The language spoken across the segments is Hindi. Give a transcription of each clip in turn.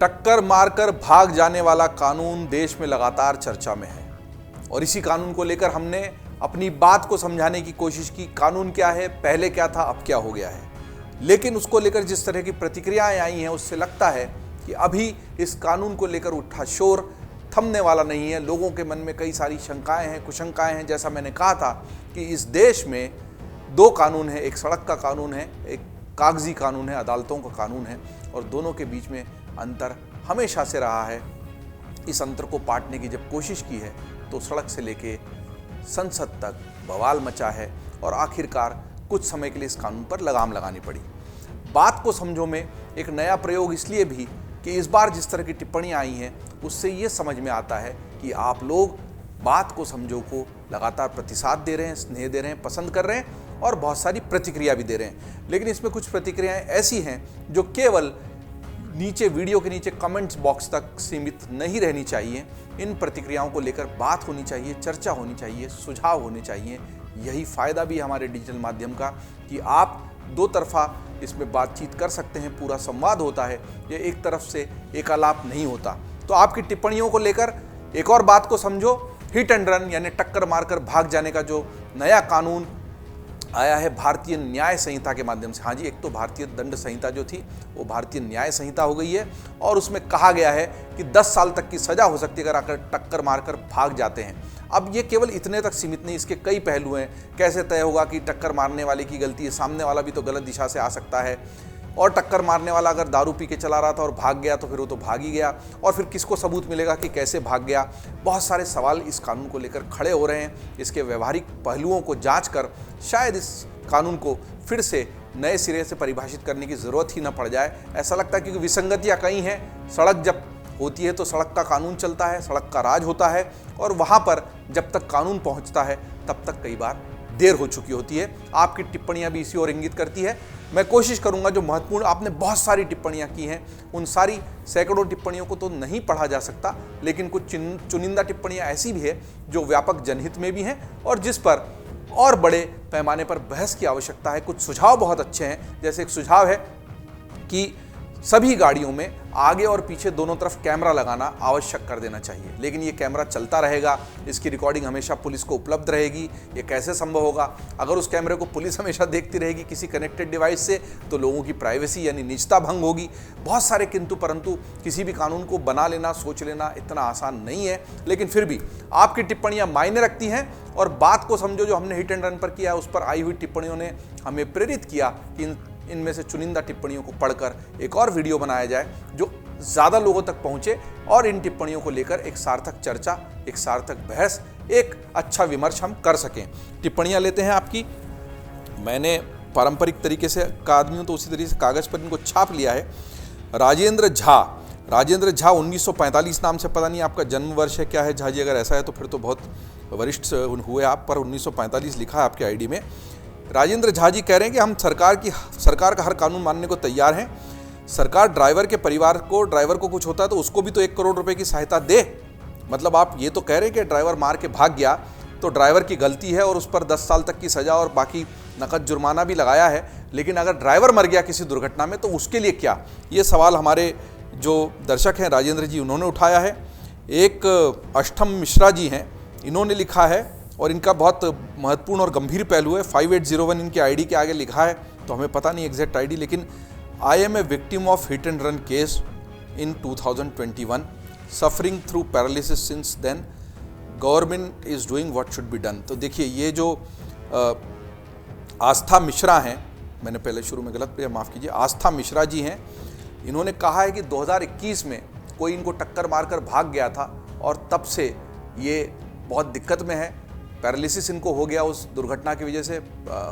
टक्कर मारकर भाग जाने वाला कानून देश में लगातार चर्चा में है और इसी कानून को लेकर हमने अपनी बात को समझाने की कोशिश की। कानून क्या है, पहले क्या था, अब क्या हो गया है। लेकिन उसको लेकर जिस तरह की प्रतिक्रियाएं आई हैं उससे लगता है कि अभी इस कानून को लेकर उठा शोर थमने वाला नहीं है। लोगों के मन में कई सारी शंकाएं हैं, कुशंकाएं हैं। जैसा मैंने कहा था कि इस देश में दो कानून है, एक सड़क का कानून है, एक कागजी कानून है, अदालतों का कानून है, और दोनों के बीच में अंतर हमेशा से रहा है। इस अंतर को पाटने की जब कोशिश की है तो सड़क से लेके संसद तक बवाल मचा है और आखिरकार कुछ समय के लिए इस कानून पर लगाम लगानी पड़ी। बात को समझो में एक नया प्रयोग इसलिए भी कि इस बार जिस तरह की टिप्पणियां आई हैं उससे ये समझ में आता है कि आप लोग बात को समझो को लगातार प्रतिसाद दे रहे हैं, स्नेह दे रहे हैं, पसंद कर रहे हैं और बहुत सारी प्रतिक्रिया भी दे रहे हैं। लेकिन इसमें कुछ प्रतिक्रियाएं ऐसी हैं जो केवल नीचे वीडियो के नीचे कमेंट्स बॉक्स तक सीमित नहीं रहनी चाहिए। इन प्रतिक्रियाओं को लेकर बात होनी चाहिए, चर्चा होनी चाहिए, सुझाव होने चाहिए। यही फ़ायदा भी हमारे डिजिटल माध्यम का कि आप दो तरफा इसमें बातचीत कर सकते हैं, पूरा संवाद होता है, ये एक तरफ से एकालाप नहीं होता। तो आपकी टिप्पणियों को लेकर एक और बात को समझो। हिट एंड रन यानी टक्कर मारकर भाग जाने का जो नया कानून आया है भारतीय न्याय संहिता के माध्यम से। हाँ जी, एक तो भारतीय दंड संहिता जो थी वो भारतीय न्याय संहिता हो गई है और उसमें कहा गया है कि 10 साल तक की सजा हो सकती है अगर आकर टक्कर मारकर भाग जाते हैं। अब ये केवल इतने तक सीमित नहीं, इसके कई पहलू हैं। कैसे तय होगा कि टक्कर मारने वाले की गलती है, सामने वाला भी तो गलत दिशा से आ सकता है, और टक्कर मारने वाला अगर दारू पी के चला रहा था और भाग गया तो फिर वो तो भाग ही गया, और फिर किसको सबूत मिलेगा कि कैसे भाग गया। बहुत सारे सवाल इस कानून को लेकर खड़े हो रहे हैं। इसके व्यवहारिक पहलुओं को जांचकर शायद इस कानून को फिर से नए सिरे से परिभाषित करने की ज़रूरत ही न पड़ जाए। ऐसा लगता है क्योंकि विसंगतियाँ कई हैं। सड़क जब होती है तो सड़क का कानून चलता है, सड़क का राज होता है, और वहाँ पर जब तक कानून पहुँचता है तब तक कई बार देर हो चुकी होती है। आपकी टिप्पणियां भी इसी ओर इंगित करती है। मैं कोशिश करूंगा जो महत्वपूर्ण, आपने बहुत सारी टिप्पणियां की हैं, उन सारी सैकड़ों टिप्पणियों को तो नहीं पढ़ा जा सकता, लेकिन कुछ चुनिंदा टिप्पणियां ऐसी भी है जो व्यापक जनहित में भी हैं और जिस पर और बड़े पैमाने पर बहस की आवश्यकता है। कुछ सुझाव बहुत अच्छे हैं। जैसे एक सुझाव है कि सभी गाड़ियों में आगे और पीछे दोनों तरफ कैमरा लगाना आवश्यक कर देना चाहिए, लेकिन ये कैमरा चलता रहेगा, इसकी रिकॉर्डिंग हमेशा पुलिस को उपलब्ध रहेगी। ये कैसे संभव होगा? अगर उस कैमरे को पुलिस हमेशा देखती रहेगी किसी कनेक्टेड डिवाइस से तो लोगों की प्राइवेसी यानी निजता भंग होगी। बहुत सारे किंतु परंतु। किसी भी कानून को बना लेना, सोच लेना इतना आसान नहीं है, लेकिन फिर भी आपकी टिप्पणियां मायने रखती हैं। और बात को समझो जो हमने हिट एंड रन पर किया, उस पर आई हुई टिप्पणियों ने हमें प्रेरित किया कि इनमें से चुनिंदा टिप्पणियों को पढ़कर एक और वीडियो बनाया जाए जो ज़्यादा लोगों तक पहुँचे और इन टिप्पणियों को लेकर एक सार्थक चर्चा, एक सार्थक बहस, एक अच्छा विमर्श हम कर सकें। टिप्पणियाँ लेते हैं आपकी। मैंने पारंपरिक तरीके से का आदमी हूँ तो उसी तरीके से कागज़ पर इनको छाप लिया है। राजेंद्र झा 1945 नाम से, पता नहीं आपका जन्म वर्ष है क्या है झा जी, अगर ऐसा है तो फिर तो बहुत वरिष्ठ हुए आप, पर 1945 लिखा है आपके आईडी में। राजेंद्र झा जी कह रहे हैं कि हम सरकार का हर कानून मानने को तैयार हैं। सरकार ड्राइवर के परिवार को, ड्राइवर को कुछ होता है तो उसको भी तो 1 करोड़ रुपए की सहायता दे। मतलब आप ये तो कह रहे हैं कि ड्राइवर मार के भाग गया तो ड्राइवर की गलती है और उस पर 10 साल तक की सज़ा और बाकी नकद जुर्माना भी लगाया है, लेकिन अगर ड्राइवर मर गया किसी दुर्घटना में तो उसके लिए क्या? ये सवाल हमारे जो दर्शक हैं राजेंद्र जी उन्होंने उठाया है। एक अष्टम मिश्रा जी हैं, इन्होंने लिखा है और इनका बहुत महत्वपूर्ण और गंभीर पहलू है। 5801 इनके आईडी के आगे लिखा है, तो हमें पता नहीं एग्जैक्ट आईडी, लेकिन I am a victim of hit and run case in 2021 suffering through paralysis since then government is doing what should be done. तो देखिए ये जो आस्था मिश्रा हैं, मैंने पहले शुरू में गलत किया, माफ़ कीजिए, आस्था मिश्रा जी हैं, इन्होंने कहा है कि 2021 में कोई इनको टक्कर मारकर भाग गया था और तब से ये बहुत दिक्कत में है। पैरालिसिस इनको हो गया उस दुर्घटना की वजह से।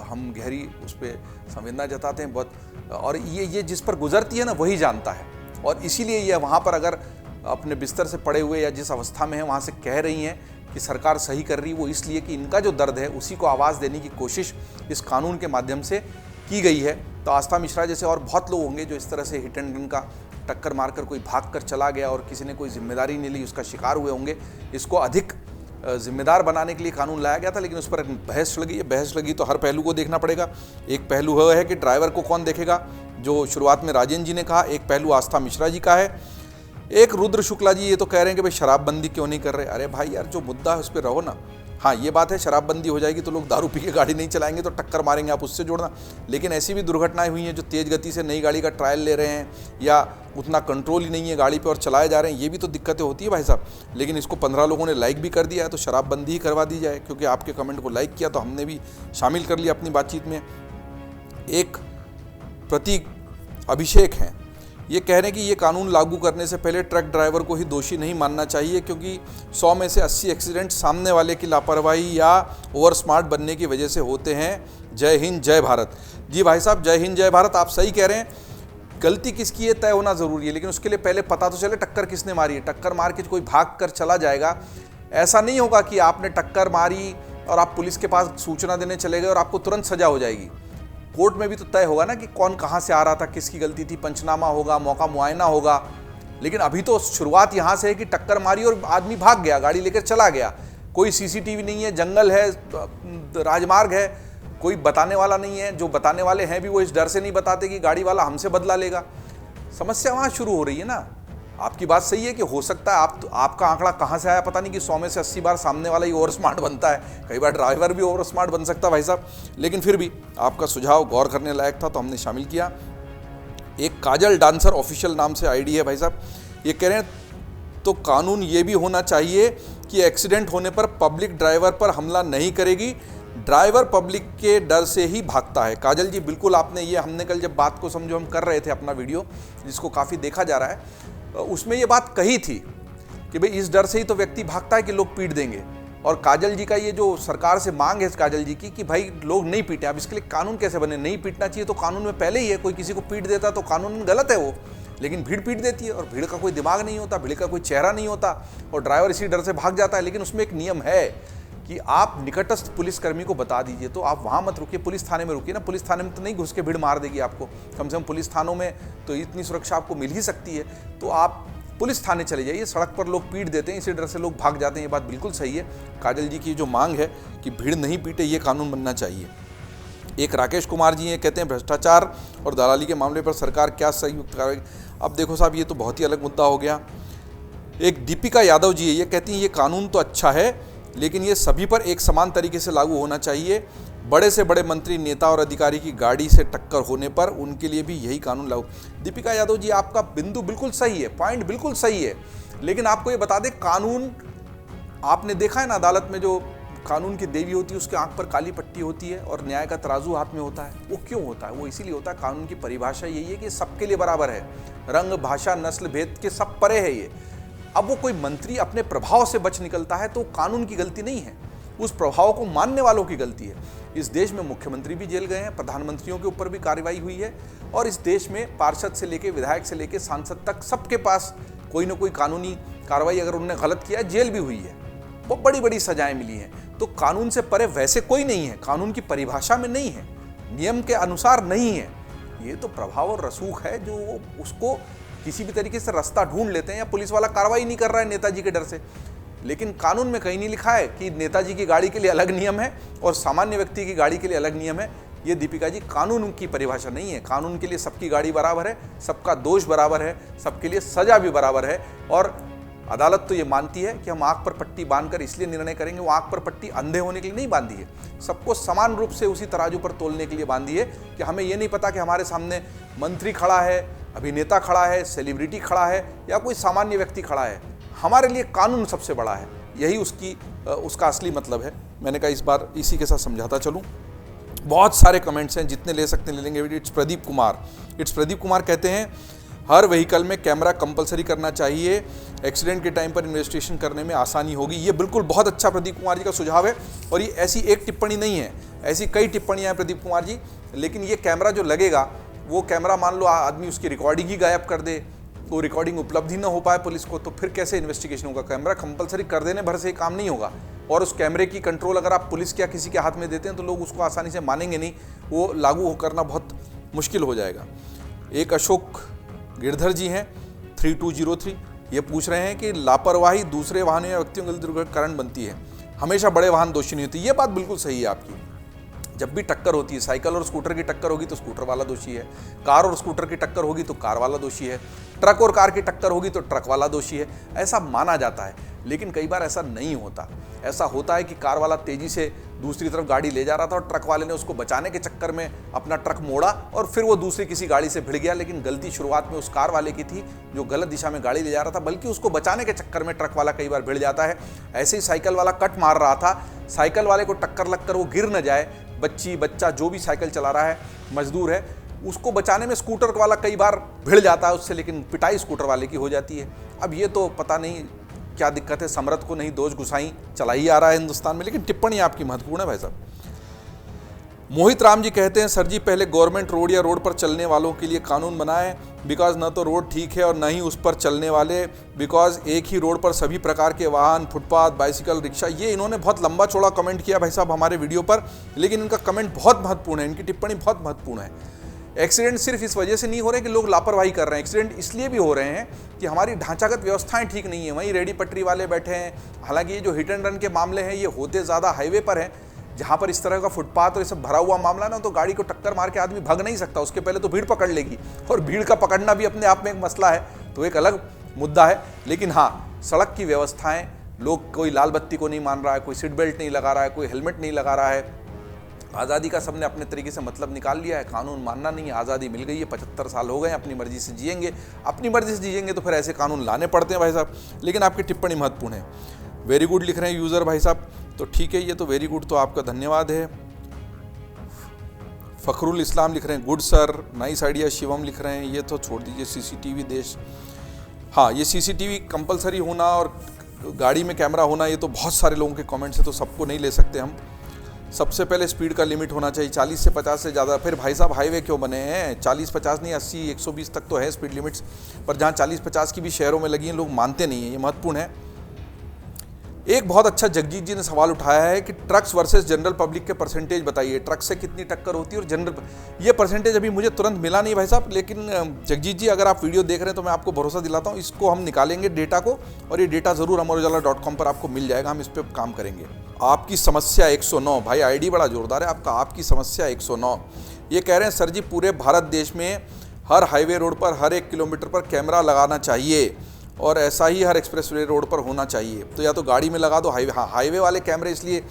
हम गहरी उस पर संवेदना जताते हैं बहुत, और ये जिस पर गुजरती है ना वही जानता है, और इसीलिए ये वहाँ पर अगर अपने बिस्तर से पड़े हुए या जिस अवस्था में है वहाँ से कह रही हैं कि सरकार सही कर रही है, वो इसलिए कि इनका जो दर्द है उसी को आवाज़ देने की कोशिश इस कानून के माध्यम से की गई है। तो आस्था मिश्रा जैसे और बहुत लोग होंगे जो इस तरह से हिट एंड रन का टक्कर मारकर कोई भाग कर चला गया और किसी ने कोई जिम्मेदारी नहीं ली, उसका शिकार हुए होंगे। इसको अधिक जिम्मेदार बनाने के लिए कानून लाया गया था, लेकिन उस पर बहस लगी है। बहस लगी तो हर पहलू को देखना पड़ेगा। एक पहलू है कि ड्राइवर को कौन देखेगा, जो शुरुआत में राजेंद्र जी ने कहा। एक पहलू आस्था मिश्रा जी का है। एक रुद्र शुक्ला जी ये तो कह रहे हैं कि भाई शराबबंदी क्यों नहीं कर रहे। अरे भाई यार, जो मुद्दा है उस पर रहो ना। हाँ, ये बात है, शराबबंदी हो जाएगी तो लोग दारू पी के गाड़ी नहीं चलाएंगे तो टक्कर मारेंगे, आप उससे जोड़ना। लेकिन ऐसी भी दुर्घटनाएं हुई हैं जो तेज़ गति से नई गाड़ी का ट्रायल ले रहे हैं या उतना कंट्रोल ही नहीं है गाड़ी पे और चलाए जा रहे हैं, ये भी तो दिक्कतें होती है भाई साहब। लेकिन इसको 15 लोगों ने लाइक भी कर दिया है, तो शराबबंदी ही करवा दी जाए, क्योंकि आपके कमेंट को लाइक किया तो हमने भी शामिल कर लिया अपनी बातचीत में। एक प्रतीक अभिषेक हैं, ये कह रहे हैं कि ये कानून लागू करने से पहले ट्रक ड्राइवर को ही दोषी नहीं मानना चाहिए, क्योंकि 100 में से 80 एक्सीडेंट सामने वाले की लापरवाही या ओवर स्मार्ट बनने की वजह से होते हैं। जय हिंद जय भारत। जी भाई साहब, जय हिंद जय भारत। आप सही कह रहे हैं, गलती किसकी है तय होना ज़रूरी है, लेकिन उसके लिए पहले पता तो चले टक्कर किसने मारी है। टक्कर मार के कोई भाग कर चला जाएगा, ऐसा नहीं होगा कि आपने टक्कर मारी और आप पुलिस के पास सूचना देने चले गए और आपको तुरंत सजा हो जाएगी। कोर्ट में भी तो तय होगा ना कि कौन कहाँ से आ रहा था, किसकी गलती थी, पंचनामा होगा, मौका मुआयना होगा। लेकिन अभी तो शुरुआत यहाँ से है कि टक्कर मारी और आदमी भाग गया, गाड़ी लेकर चला गया। कोई सीसीटीवी नहीं है, जंगल है, राजमार्ग है, कोई बताने वाला नहीं है। जो बताने वाले हैं भी वो इस डर से नहीं बताते कि गाड़ी वाला हमसे बदला लेगा। समस्या वहाँ शुरू हो रही है ना। आपकी बात सही है कि हो सकता है आपका आंकड़ा कहाँ से आया पता नहीं कि 100 में से 80 बार सामने वाला ही ओवर स्मार्ट बनता है। कई बार ड्राइवर भी ओवर स्मार्ट बन सकता है भाई साहब। लेकिन फिर भी आपका सुझाव गौर करने लायक था तो हमने शामिल किया। एक काजल डांसर ऑफिशियल नाम से आईडी है भाई साहब, ये कह रहे हैं तो कानून ये भी होना चाहिए कि एक्सीडेंट होने पर पब्लिक ड्राइवर पर हमला नहीं करेगी, ड्राइवर पब्लिक के डर से ही भागता है। काजल जी बिल्कुल आपने ये, हमने कल जब बात को समझो हम कर रहे थे अपना वीडियो जिसको काफ़ी देखा जा रहा है, उसमें ये बात कही थी कि भाई इस डर से ही तो व्यक्ति भागता है कि लोग पीट देंगे। और काजल जी का ये जो सरकार से मांग है काजल जी की कि भाई लोग नहीं पीटे, अब इसके लिए कानून कैसे बने। नहीं पीटना चाहिए तो कानून में पहले ही है, कोई किसी को पीट देता तो कानून में गलत है वो, लेकिन भीड़ पीट देती है और भीड़ का कोई दिमाग नहीं होता, भीड़ का कोई चेहरा नहीं होता और ड्राइवर इसी डर से भाग जाता है। लेकिन उसमें एक नियम है कि आप निकटस्थ पुलिसकर्मी को बता दीजिए, तो आप वहाँ मत रुकिए, पुलिस थाने में रुकिए ना। पुलिस थाने में तो नहीं घुस के भीड़ मार देगी आपको, कम से कम पुलिस थानों में तो इतनी सुरक्षा आपको मिल ही सकती है। तो आप पुलिस थाने चले जाइए। सड़क पर लोग पीट देते हैं, इसी डर से लोग भाग जाते हैं, ये बात बिल्कुल सही है। काजल जी की जो मांग है कि भीड़ नहीं पीटे, ये कानून बनना चाहिए। एक राकेश कुमार जी हैं, कहते हैं भ्रष्टाचार और दलाली के मामले पर सरकार क्या संयुक्त कार्रवाई। अब देखो साहब, ये तो बहुत ही अलग मुद्दा हो गया। एक दीपिका यादव जी है, ये कहती हैं ये कानून तो अच्छा है लेकिन ये सभी पर एक समान तरीके से लागू होना चाहिए। बड़े से बड़े मंत्री, नेता और अधिकारी की गाड़ी से टक्कर होने पर उनके लिए भी यही कानून लागू। दीपिका यादव जी, आपका बिंदु बिल्कुल सही है, पॉइंट बिल्कुल सही है, लेकिन आपको ये बता दें कानून, आपने देखा है ना अदालत में जो कानून की देवी होती है उसके आंख पर काली पट्टी होती है और न्याय का तराजू हाथ में होता है। वो क्यों होता है? वो इसीलिए होता है, कानून की परिभाषा यही है कि सबके लिए बराबर है, रंग, भाषा, नस्ल भेद के सब परे है ये। अब वो कोई मंत्री अपने प्रभाव से बच निकलता है तो कानून की गलती नहीं है, उस प्रभाव को मानने वालों की गलती है। इस देश में मुख्यमंत्री भी जेल गए हैं, प्रधानमंत्रियों के ऊपर भी कार्रवाई हुई है और इस देश में पार्षद से लेके विधायक से लेके सांसद तक सबके पास कोई ना कोई कानूनी कार्रवाई, अगर उन्होंने गलत किया, जेल भी हुई है, वो बड़ी बड़ी सजाएं मिली हैं। तो कानून से परे वैसे कोई नहीं है, कानून की परिभाषा में नहीं है, नियम के अनुसार नहीं है। ये तो प्रभाव और रसूख है जो उसको किसी भी तरीके से रास्ता ढूंढ लेते हैं, या पुलिस वाला कार्रवाई नहीं कर रहा है नेताजी के डर से। लेकिन कानून में कहीं नहीं लिखा है कि नेताजी की गाड़ी के लिए अलग नियम है और सामान्य व्यक्ति की गाड़ी के लिए अलग नियम है। ये दीपिका जी कानून की परिभाषा नहीं है। कानून के लिए सबकी गाड़ी बराबर है, सबका दोष बराबर है, सबके लिए सजा भी बराबर है। और अदालत तो ये मानती है कि हम आंख पर पट्टी बांधकर इसलिए निर्णय करेंगे, वो आंख पर पट्टी अंधे होने के लिए नहीं बांधी है, सबको समान रूप से उसी तराजू पर तोलने के लिए बांधी है कि हमें ये नहीं पता कि हमारे सामने मंत्री खड़ा है, अभिनेता खड़ा है, सेलिब्रिटी खड़ा है या कोई सामान्य व्यक्ति खड़ा है। हमारे लिए कानून सबसे बड़ा है, यही उसका असली मतलब है। मैंने कहा इस बार इसी के साथ समझाता चलूँ। बहुत सारे कमेंट्स हैं, जितने ले सकते हैं ले लेंगे। इट्स प्रदीप कुमार कहते हैं हर व्हीकल में कैमरा कंपलसरी करना चाहिए, एक्सीडेंट के टाइम पर इन्वेस्टिगेशन करने में आसानी होगी। ये बिल्कुल बहुत अच्छा प्रदीप कुमार जी का सुझाव है और ये ऐसी एक टिप्पणी नहीं है, ऐसी कई टिप्पणियाँ हैं प्रदीप कुमार जी। लेकिन ये कैमरा जो लगेगा, वो कैमरा मान लो आदमी उसकी रिकॉर्डिंग ही गायब कर दे, वो रिकॉर्डिंग उपलब्ध ही ना हो पाए पुलिस को, तो फिर कैसे इन्वेस्टिगेशन होगा? कैमरा कंपलसरी कर देने भर से काम नहीं होगा। और उस कैमरे की कंट्रोल अगर आप पुलिस के या किसी के हाथ में देते हैं तो लोग उसको आसानी से मानेंगे नहीं, वो लागू करना बहुत मुश्किल हो जाएगा। एक अशोक गिरधर जी हैं 3203, ये पूछ रहे हैं कि लापरवाही दूसरे वाहनों या व्यक्तियों के दुर्घटना कारण बनती है, हमेशा बड़े वाहन दोषी नहीं होती। ये बात बिल्कुल सही है आपकी। जब भी टक्कर होती है, साइकिल और स्कूटर की टक्कर होगी तो स्कूटर वाला दोषी है, कार और स्कूटर की टक्कर होगी तो कार वाला दोषी है, ट्रक और कार की टक्कर होगी तो ट्रक वाला दोषी है, ऐसा माना जाता है। लेकिन कई बार ऐसा नहीं होता। ऐसा होता है कि कार वाला तेजी से दूसरी तरफ गाड़ी ले जा रहा था और ट्रक वाले ने उसको बचाने के चक्कर में अपना ट्रक मोड़ा और फिर वो दूसरी किसी गाड़ी से भिड़ गया, लेकिन गलती शुरुआत में उस कार वाले की थी जो गलत दिशा में गाड़ी ले जा रहा था, बल्कि उसको बचाने के चक्कर में ट्रक वाला कई बार भिड़ जाता है। ऐसे ही साइकिल वाला कट मार रहा था, साइकिल वाले को टक्कर लगकर वो गिर न जाए, बच्चा जो भी साइकिल चला रहा है, मजदूर है, उसको बचाने में स्कूटर वाला कई बार भिड़ जाता है उससे, लेकिन पिटाई स्कूटर वाले की हो जाती है। अब ये तो पता नहीं क्या दिक्कत है, समरथ को नहीं दोष गुसाई चला ही आ रहा है हिंदुस्तान में, लेकिन टिप्पणी आपकी महत्वपूर्ण है भाई साहब। मोहित राम जी कहते हैं, सर जी पहले गवर्नमेंट रोड या रोड पर चलने वालों के लिए कानून बनाए, बिकॉज न तो रोड ठीक है और न ही उस पर चलने वाले, बिकॉज एक ही रोड पर सभी प्रकार के वाहन, फुटपाथ, बाइसिकल, रिक्शा। ये इन्होंने बहुत लंबा चौड़ा कमेंट किया भाई साहब हमारे वीडियो पर, लेकिन इनका कमेंट बहुत महत्वपूर्ण है, इनकी टिप्पणी बहुत महत्वपूर्ण है। एक्सीडेंट सिर्फ इस वजह से नहीं हो रहे कि लोग लापरवाही कर रहे हैं, एक्सीडेंट इसलिए भी हो रहे हैं कि हमारी ढांचागत व्यवस्थाएं ठीक नहीं है। वहीं रेडी पटरी वाले बैठे हैं। हालांकि ये जो हिट एंड रन के मामले हैं ये होते ज़्यादा हाईवे पर हैं, जहाँ पर इस तरह का फुटपाथ और ये सब भरा हुआ मामला ना, तो गाड़ी को टक्कर मार के आदमी भाग नहीं सकता, उसके पहले तो भीड़ पकड़ लेगी, और भीड़ का पकड़ना भी अपने आप में एक मसला है, तो एक अलग मुद्दा है। लेकिन हाँ, सड़क की व्यवस्थाएं, लोग कोई लाल बत्ती को नहीं मान रहा है, कोई सीट बेल्ट नहीं लगा रहा है, कोई हेलमेट नहीं लगा रहा है। आज़ादी का सबने अपने तरीके से मतलब निकाल लिया है, कानून मानना नहीं है, आज़ादी मिल गई है, 75 साल हो गए, अपनी मर्जी से जिएंगे, अपनी मर्जी से जिएंगे तो फिर ऐसे कानून लाने पड़ते हैं भाई साहब। लेकिन आपकी टिप्पणी महत्वपूर्ण है। वेरी गुड लिख रहे हैं यूज़र भाई साहब, तो ठीक है, ये तो वेरी गुड, तो आपका धन्यवाद है। फ़खरुल इस्लाम लिख रहे हैं, good sir, nice idea. Shivam लिख रहे हैं, ये तो छोड़ दीजिए, सीसीटीवी देश। हाँ, ये सीसीटीवी कंपलसरी होना और गाड़ी में कैमरा होना, ये तो बहुत सारे लोगों के कमेंट्स है, तो सबको नहीं ले सकते हम। सबसे पहले स्पीड का लिमिट होना चाहिए 40 से 50 से ज़्यादा। फिर भाई साहब हाईवे क्यों बने हैं? 40-50 नहीं, 80-120 तक तो है स्पीड लिमिट्स, पर जहाँ 40-50 की भी शहरों में लगी हैं, लोग मानते नहीं हैं, ये महत्वपूर्ण है। एक बहुत अच्छा जगजीत जी ने सवाल उठाया है कि ट्रक्स वर्सेस जनरल पब्लिक के परसेंटेज बताइए, ट्रक से कितनी टक्कर होती है और जनरल। ये परसेंटेज अभी मुझे तुरंत मिला नहीं भाई साहब, लेकिन जगजीत जी अगर आप वीडियो देख रहे हैं तो मैं आपको भरोसा दिलाता हूँ, इसको हम निकालेंगे डेटा को, और ये डेटा ज़रूर अमरउजाला.com पर आपको मिल जाएगा, हम इस पर काम करेंगे। आपकी समस्या 109, भाई आईडी बड़ा जोरदार है आपका, आपकी समस्या 109। ये कह रहे हैं सर जी पूरे भारत देश में हर हाईवे रोड पर हर 1 किलोमीटर पर कैमरा लगाना चाहिए, और ऐसा ही हर एक्सप्रेसवे रोड पर होना चाहिए। तो या तो गाड़ी में लगा दो हाईवे, हाँ हाईवे वाले कैमरे इसलिए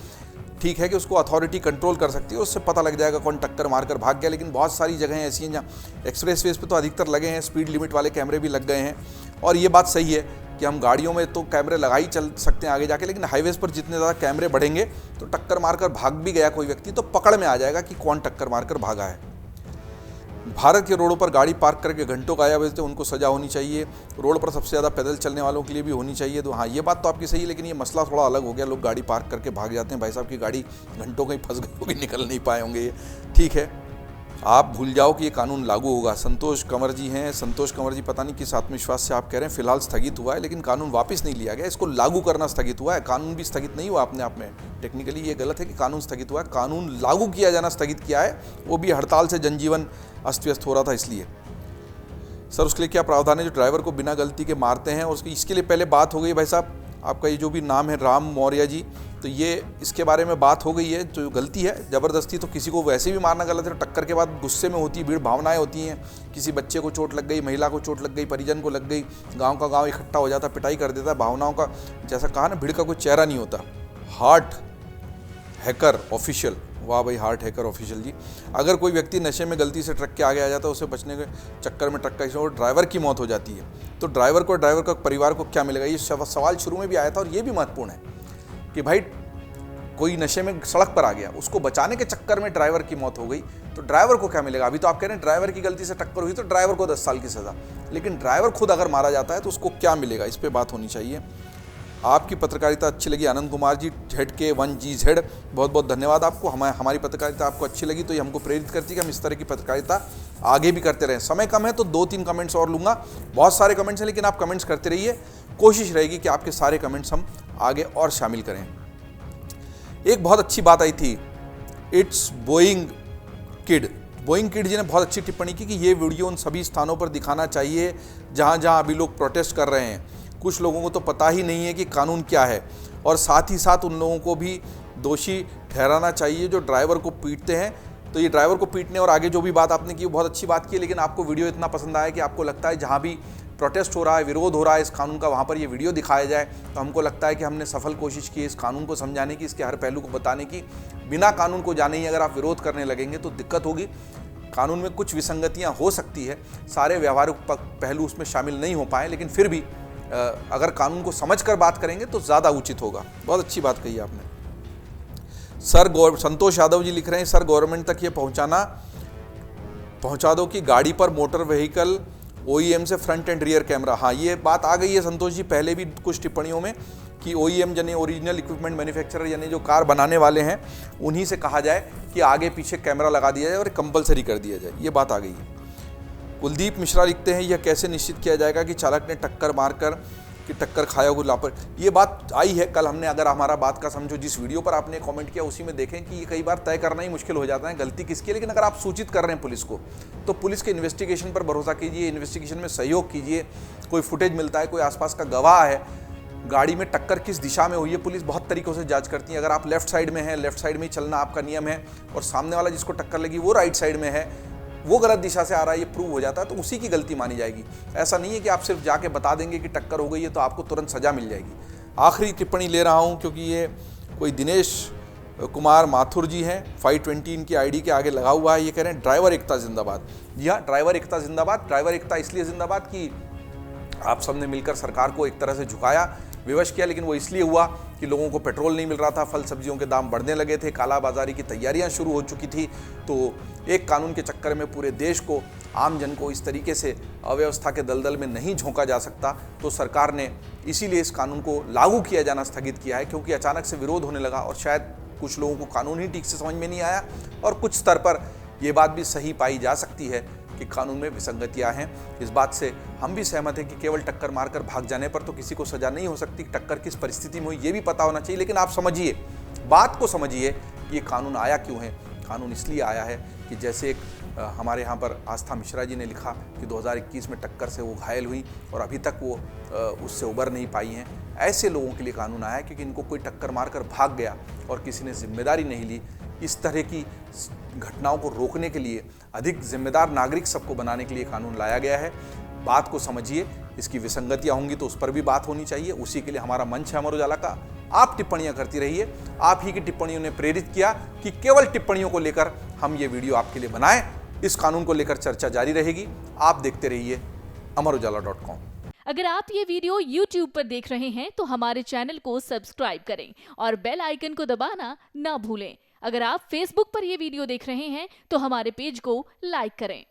ठीक है कि उसको अथॉरिटी कंट्रोल कर सकती है, उससे पता लग जाएगा कौन टक्कर मारकर भाग गया। लेकिन बहुत सारी जगहें ऐसी हैं जहाँ एक्सप्रेसवेज पे तो अधिकतर लगे हैं, स्पीड लिमिट वाले कैमरे भी लग गए हैं। और ये बात सही है कि हम गाड़ियों में तो कैमरे लगा ही चल सकते हैं आगे जाके, लेकिन हाईवेज़ पर जितने ज़्यादा कैमरे बढ़ेंगे तो टक्कर मारकर भाग भी गया कोई व्यक्ति तो पकड़ में आ जाएगा कि कौन टक्कर मारकर भागा है। भारत के रोडों पर गाड़ी पार्क करके घंटों गायब होते हैं, उनको सजा होनी चाहिए। रोड पर सबसे ज़्यादा पैदल चलने वालों के लिए भी होनी चाहिए। तो हाँ, ये बात तो आपकी सही है, लेकिन ये मसला थोड़ा अलग हो गया, लोग गाड़ी पार्क करके भाग जाते हैं। भाई साहब की गाड़ी घंटों कहीं फंस गई होगी, निकल नहीं पाए होंगे, ये ठीक है, आप भूल जाओ कि ये कानून लागू होगा। संतोष कंवर जी हैं, संतोष कंवर जी पता नहीं किस आत्मविश्वास से आप कह रहे हैं, फिलहाल स्थगित हुआ है, लेकिन कानून वापस नहीं लिया गया, इसको लागू करना स्थगित हुआ है। कानून भी स्थगित नहीं हुआ अपने आप में, टेक्निकली ये गलत है कि कानून स्थगित हुआ है, कानून लागू किया जाना स्थगित किया है, वो भी हड़ताल से जनजीवन अस्त व्यस्त हो रहा था इसलिए। सर उसके लिए क्या प्रावधान है जो ड्राइवर को बिना गलती के मारते हैं? और इसके लिए पहले बात हो गई भाई साहब, आपका ये जो भी नाम है राम मौर्य जी, तो ये इसके बारे में बात हो गई है। जो गलती है ज़बरदस्ती, तो किसी को वैसे भी मारना गलत है, तो टक्कर के बाद गुस्से में होती है भीड़, भावनाएं होती हैं, किसी बच्चे को चोट लग गई, महिला को चोट लग गई, परिजन को लग गई, गांव का गांव इकट्ठा हो जाता, पिटाई कर देता है। भावनाओं का जैसा कहा ना, भीड़ का कोई चेहरा नहीं होता। हार्ट हैकर ऑफिशियल, वाह भाई, हार्ट हैकर ऑफिशियल जी, अगर कोई व्यक्ति नशे में गलती से ट्रक के आगे आ जाता है, उसे बचने के चक्कर में ट्रक का ड्राइवर की मौत हो जाती है, तो ड्राइवर को, ड्राइवर का परिवार को क्या मिलेगा? ये सवाल शुरू में भी आया था, और ये भी महत्वपूर्ण है कि भाई कोई नशे में सड़क पर आ गया, उसको बचाने के चक्कर में ड्राइवर की मौत हो गई, तो ड्राइवर को क्या मिलेगा? अभी तो आप कह रहे हैं ड्राइवर की गलती से टक्कर हुई तो ड्राइवर को 10 साल की सज़ा, लेकिन ड्राइवर खुद अगर मारा जाता है तो उसको क्या मिलेगा? इस पर बात होनी चाहिए। आपकी पत्रकारिता अच्छी लगी, आनंद कुमार जी, ZK1GZ, बहुत बहुत धन्यवाद आपको। हमारी पत्रकारिता आपको अच्छी लगी तो ये हमको प्रेरित करती है कि हम इस तरह की पत्रकारिता आगे भी करते रहें। समय कम है तो 2-3 कमेंट्स और लूँगा, बहुत सारे कमेंट्स हैं, लेकिन आप कमेंट्स करते रहिए, कोशिश रहेगी कि आपके सारे कमेंट्स हम आगे और शामिल करें। एक बहुत अच्छी बात आई थी, इट्स बोइंग किड जी ने बहुत अच्छी टिप्पणी की कि ये वीडियो उन सभी स्थानों पर दिखाना चाहिए जहाँ जहाँ अभी लोग प्रोटेस्ट कर रहे हैं। कुछ लोगों को तो पता ही नहीं है कि कानून क्या है, और साथ ही साथ उन लोगों को भी दोषी ठहराना चाहिए जो ड्राइवर को पीटते हैं। तो ये ड्राइवर को पीटने और आगे जो भी बात आपने की बहुत अच्छी बात की है, लेकिन आपको वीडियो इतना पसंद आया कि आपको लगता है जहाँ भी प्रोटेस्ट हो रहा है, विरोध हो रहा है इस कानून का, वहाँ पर ये वीडियो दिखाया जाए। तो हमको लगता है कि हमने सफल कोशिश की इस कानून को समझाने की, इसके हर पहलू को बताने की। बिना कानून को जाने ही अगर आप विरोध करने लगेंगे तो दिक्कत होगी। कानून में कुछ विसंगतियाँ हो सकती है, सारे व्यवहारिक पहलू उसमें शामिल नहीं हो पाए, लेकिन फिर भी अगर कानून को समझकर बात करेंगे तो ज़्यादा उचित होगा। बहुत अच्छी बात कही आपने। सर संतोष यादव जी लिख रहे हैं, सर गवर्नमेंट तक ये पहुंचा दो कि गाड़ी पर मोटर व्हीकल OEM से फ्रंट एंड रियर कैमरा। हाँ, ये बात आ गई है संतोष जी पहले भी कुछ टिप्पणियों में कि OEM यानी ओरिजिनल इक्विपमेंट मैन्युफैक्चरर यानी जो कार बनाने वाले हैं उन्हीं से कहा जाए कि आगे पीछे कैमरा लगा दिया जाए और कंपलसरी कर दिया जाए। ये बात आ गई है। कुलदीप मिश्रा लिखते हैं, यह कैसे निश्चित किया जाएगा कि चालक ने टक्कर खाया हो लापर। ये बात आई है कल हमने, अगर हमारा बात का समझो जिस वीडियो पर आपने कमेंट किया उसी में देखें कि ये कई बार तय करना ही मुश्किल हो जाता है गलती किसकी है। लेकिन अगर आप सूचित कर रहे हैं पुलिस को तो पुलिस के इन्वेस्टिगेशन पर भरोसा कीजिए, इन्वेस्टिगेशन में सहयोग कीजिए। कोई फुटेज मिलता है, कोई आसपास का गवाह है, गाड़ी में टक्कर किस दिशा में हुई है, पुलिस बहुत तरीकों से जांच करती है। अगर आप लेफ्ट साइड में हैं, लेफ्ट साइड में ही चलना आपका नियम है, और सामने वाला जिसको टक्कर लगी वो राइट साइड में है, वो गलत दिशा से आ रहा है, ये प्रूव हो जाता है तो उसी की गलती मानी जाएगी। ऐसा नहीं है कि आप सिर्फ जाके बता देंगे कि टक्कर हो गई है तो आपको तुरंत सजा मिल जाएगी। आखिरी टिप्पणी ले रहा हूँ क्योंकि ये कोई दिनेश कुमार माथुर जी हैं, 520 इनकी ID के आगे लगा हुआ है। ये कह रहे हैं ड्राइवर एकता जिंदाबाद। जी हाँ, ड्राइवर एकता जिंदाबाद। ड्राइवर एकता इसलिए जिंदाबाद कि आप सबने मिलकर सरकार को एक तरह से झुकाया, विवश किया, लेकिन वो इसलिए हुआ कि लोगों को पेट्रोल नहीं मिल रहा था, फल सब्जियों के दाम बढ़ने लगे थे, कालाबाजारी की तैयारियां शुरू हो चुकी थी। तो एक कानून के चक्कर में पूरे देश को, आम जन को इस तरीके से अव्यवस्था के दलदल में नहीं झोंका जा सकता। तो सरकार ने इसीलिए इस कानून को लागू किया जाना स्थगित किया है, क्योंकि अचानक से विरोध होने लगा और शायद कुछ लोगों को कानून ही ठीक से समझ में नहीं आया, और कुछ स्तर पर यह बात भी सही पाई जा सकती है कि कानून में विसंगतियां हैं। इस बात से हम भी सहमत हैं कि केवल टक्कर मारकर भाग जाने पर तो किसी को सजा नहीं हो सकती। टक्कर किस परिस्थिति में हुई ये भी पता होना चाहिए। लेकिन आप समझिए, बात को समझिए कि ये कानून आया क्यों है। कानून इसलिए आया है कि जैसे एक हमारे यहाँ पर आस्था मिश्रा जी ने लिखा कि 2021 में टक्कर से वो घायल हुई और अभी तक वो उससे उबर नहीं पाई हैं। ऐसे लोगों के लिए कानून आया क्योंकि इनको कोई टक्कर मारकर भाग गया और किसी ने जिम्मेदारी नहीं ली। इस तरह की घटनाओं को रोकने के लिए, अधिक जिम्मेदार नागरिक सबको बनाने के लिए कानून लाया गया है। बात को समझिए, इसकी विसंगतियां होंगी तो उस पर भी बात होनी चाहिए। उसी के लिए हमारा मंच है अमर उजाला का। आप टिप्पणियां करती रहिए। आप ही की टिप्पणियों ने प्रेरित किया कि केवल टिप्पणियों को लेकर हम ये वीडियो आपके लिए बनाएं। इस कानून को लेकर चर्चा जारी रहेगी। आप देखते रहिए amarujala.com। अगर आप ये वीडियो YouTube पर देख रहे हैं तो हमारे चैनल को सब्सक्राइब करें और बेल आइकन को दबाना ना भूलें। अगर आप Facebook पर ये वीडियो देख रहे हैं तो हमारे पेज को लाइक करें।